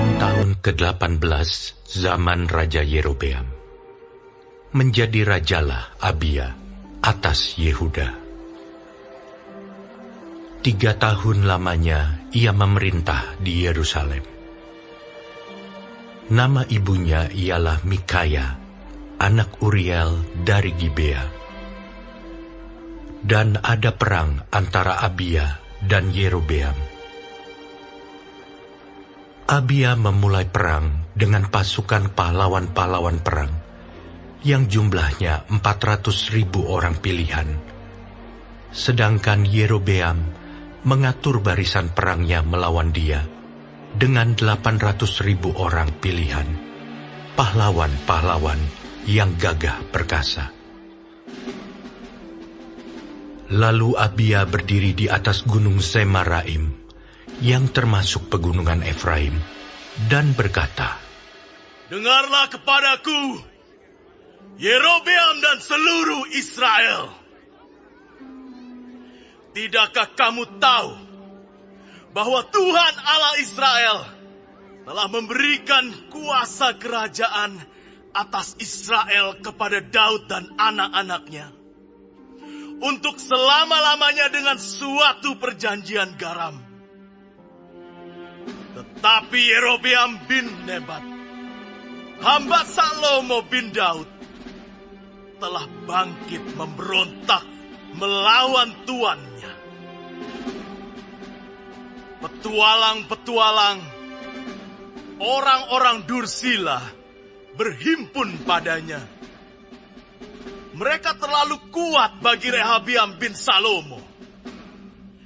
Menjelang tahun ke-18 zaman Raja Yerobeam, menjadi rajalah Abia atas Yehuda. 3 tahun lamanya ia memerintah di Yerusalem. Nama ibunya ialah Mikaya, anak Uriel dari Gibea. Dan ada perang antara Abia dan Yerobeam. Abia memulai perang dengan pasukan pahlawan-pahlawan perang yang jumlahnya 400.000 orang pilihan. Sedangkan Yerobeam mengatur barisan perangnya melawan dia dengan 800.000 orang pilihan, pahlawan-pahlawan yang gagah perkasa. Lalu Abia berdiri di atas gunung Semaraim, yang termasuk pegunungan Efraim, dan berkata, "Dengarlah kepadaku, Yerobeam dan seluruh Israel. Tidakkah kamu tahu bahwa Tuhan Allah Israel telah memberikan kuasa kerajaan atas Israel kepada Daud dan anak-anaknya untuk selama-lamanya dengan suatu perjanjian garam. Tetapi Yerobeam bin Nebat, hamba Salomo bin Daud, telah bangkit memberontak melawan tuannya. Petualang-petualang, orang-orang Dursila berhimpun padanya. Mereka terlalu kuat bagi Rehabiam bin Salomo,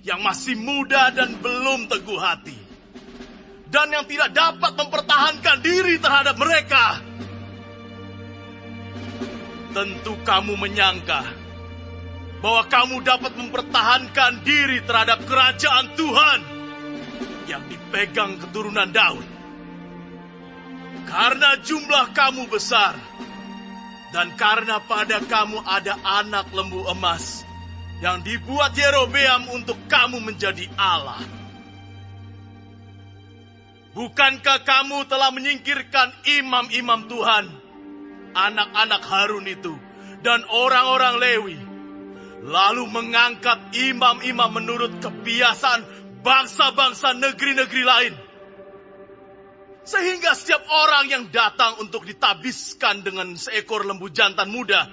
yang masih muda dan belum teguh hati, dan yang tidak dapat mempertahankan diri terhadap mereka. Tentu kamu menyangka bahwa kamu dapat mempertahankan diri terhadap kerajaan Tuhan yang dipegang keturunan Daud. Karena jumlah kamu besar, dan karena pada kamu ada anak lembu emas yang dibuat Yerobeam untuk kamu menjadi Allah. Bukankah kamu telah menyingkirkan imam-imam Tuhan, anak-anak Harun itu, dan orang-orang Lewi, lalu mengangkat imam-imam menurut kebiasaan bangsa-bangsa negeri-negeri lain, sehingga setiap orang yang datang untuk ditabiskan dengan seekor lembu jantan muda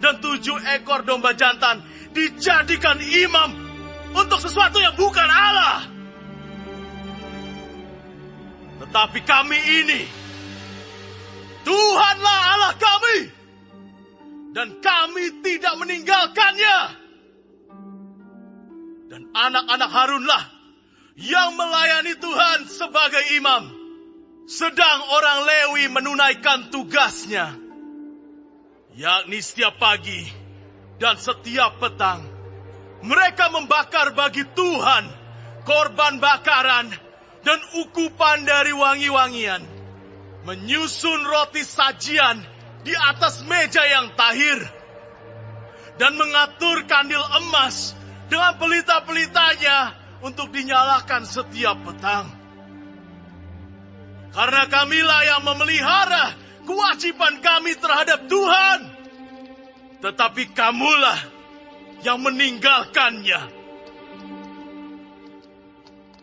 dan 7 ekor domba jantan dijadikan imam untuk sesuatu yang bukan Allah. Tetapi kami ini, Tuhanlah Allah kami, dan kami tidak meninggalkannya. Dan anak-anak Harunlah yang melayani Tuhan sebagai imam, sedang orang Lewi menunaikan tugasnya, yakni setiap pagi dan setiap petang mereka membakar bagi Tuhan korban bakaran dan ukupan dari wangi-wangian, menyusun roti sajian di atas meja yang tahir, dan mengatur kandil emas dengan pelita-pelitanya untuk dinyalakan setiap petang. Karena kamilah yang memelihara kewajiban kami terhadap Tuhan, tetapi kamulah yang meninggalkannya.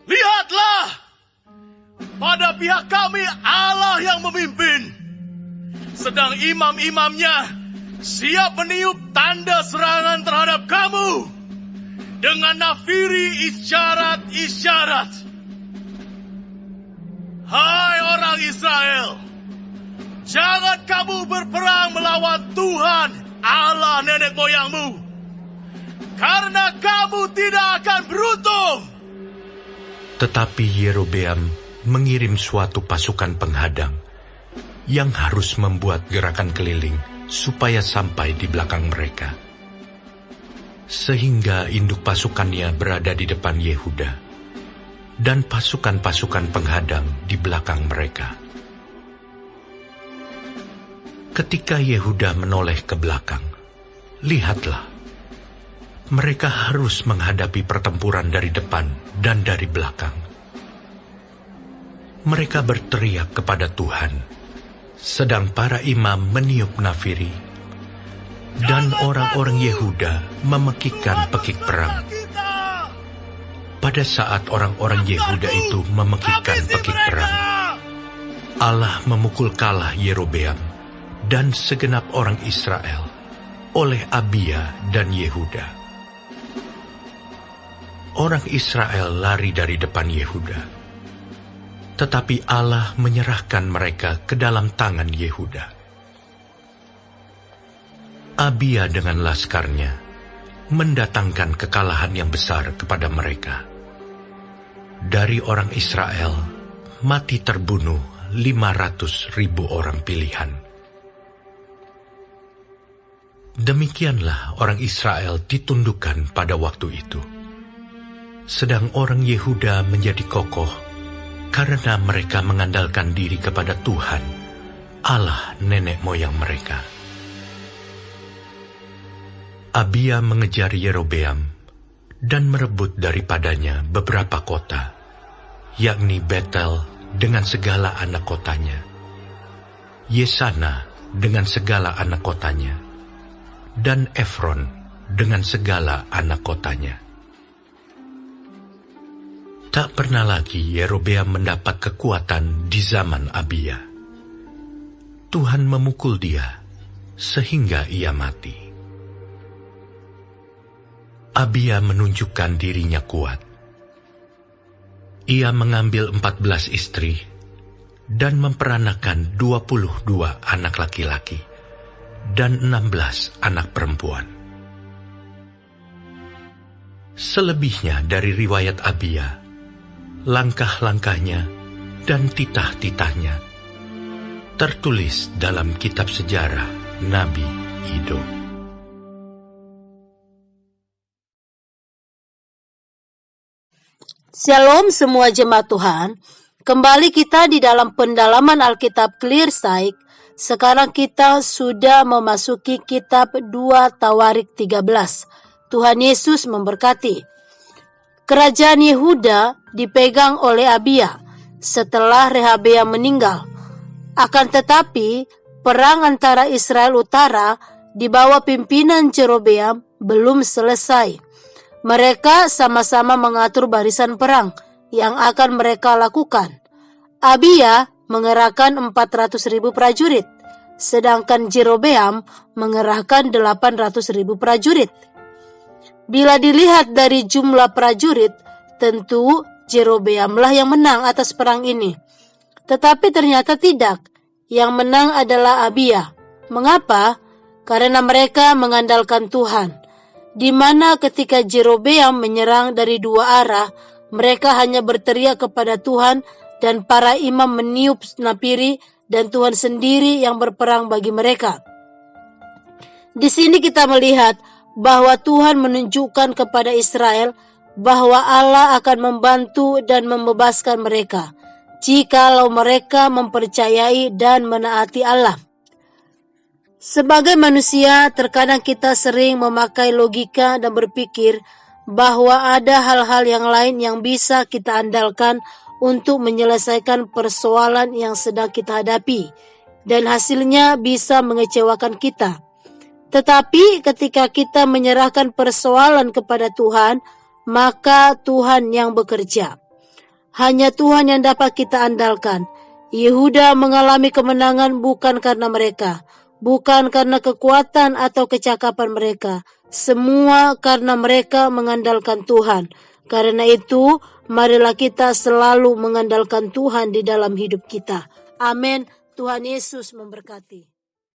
Lihatlah, pada pihak kami Allah yang memimpin, sedang imam-imamnya siap meniup tanda serangan terhadap kamu dengan nafiri isyarat-isyarat. Hai orang Israel, jangan kamu berperang melawan Tuhan Allah nenek moyangmu, karena kamu tidak akan beruntung. Tetapi Yerobeam mengirim suatu pasukan penghadang yang harus membuat gerakan keliling supaya sampai di belakang mereka. Sehingga induk pasukannya berada di depan Yehuda, dan pasukan-pasukan penghadang di belakang mereka. Ketika Yehuda menoleh ke belakang, lihatlah, mereka harus menghadapi pertempuran dari depan dan dari belakang. Mereka berteriak kepada Tuhan, sedang para imam meniup nafiri, dan orang-orang Yehuda memekikkan pekik perang. Pada saat orang-orang Yehuda itu memekikkan pekik perang, Allah memukul kalah Yerobeam dan segenap orang Israel oleh Abia dan Yehuda. Orang Israel lari dari depan Yehuda, tetapi Allah menyerahkan mereka ke dalam tangan Yehuda. Abia dengan laskarnya mendatangkan kekalahan yang besar kepada mereka. Dari orang Israel mati terbunuh 500.000 orang pilihan. Demikianlah orang Israel ditundukkan pada waktu itu. Sedang orang Yehuda menjadi kokoh karena mereka mengandalkan diri kepada Tuhan, Allah nenek moyang mereka. Abia mengejar Yerobeam dan merebut daripadanya beberapa kota, yakni Betel dengan segala anak kotanya, Yesana dengan segala anak kotanya, dan Efron dengan segala anak kotanya. Tak pernah lagi Yerobeam mendapat kekuatan di zaman Abia. Tuhan memukul dia sehingga ia mati. Abia menunjukkan dirinya kuat. Ia mengambil 14 istri dan memperanakan 22 anak laki-laki dan 16 anak perempuan. Selebihnya dari riwayat Abia, langkah-langkahnya dan titah-titahnya tertulis dalam kitab sejarah Nabi Ido. Shalom semua jemaat Tuhan. Kembali kita di dalam pendalaman Alkitab Clear Sight. Sekarang kita sudah memasuki kitab 2 Tawarik 13. Tuhan Yesus memberkati. Kerajaan Yehuda dipegang oleh Abia setelah Rehabeam meninggal. Akan tetapi, perang antara Israel Utara di bawah pimpinan Jerobeam belum selesai. Mereka sama-sama mengatur barisan perang yang akan mereka lakukan. Abia mengerahkan 400.000 prajurit, sedangkan Jerobeam mengerahkan 800.000 prajurit. Bila dilihat dari jumlah prajurit, tentu Jerobeamlah yang menang atas perang ini. Tetapi ternyata tidak. Yang menang adalah Abia. Mengapa? Karena mereka mengandalkan Tuhan. Di mana ketika Jerobeam menyerang dari dua arah, mereka hanya berteriak kepada Tuhan dan para imam meniup nafiri dan Tuhan sendiri yang berperang bagi mereka. Di sini kita melihat bahwa Tuhan menunjukkan kepada Israel bahwa Allah akan membantu dan membebaskan mereka jikalau mereka mempercayai dan menaati Allah. Sebagai manusia, terkadang kita sering memakai logika dan berpikir bahwa ada hal-hal yang lain yang bisa kita andalkan untuk menyelesaikan persoalan yang sedang kita hadapi, dan hasilnya bisa mengecewakan kita. Tetapi ketika kita menyerahkan persoalan kepada Tuhan, maka Tuhan yang bekerja. Hanya Tuhan yang dapat kita andalkan. Yehuda mengalami kemenangan bukan karena mereka, bukan karena kekuatan atau kecakapan mereka. Semua karena mereka mengandalkan Tuhan. Karena itu, marilah kita selalu mengandalkan Tuhan di dalam hidup kita. Amin. Tuhan Yesus memberkati.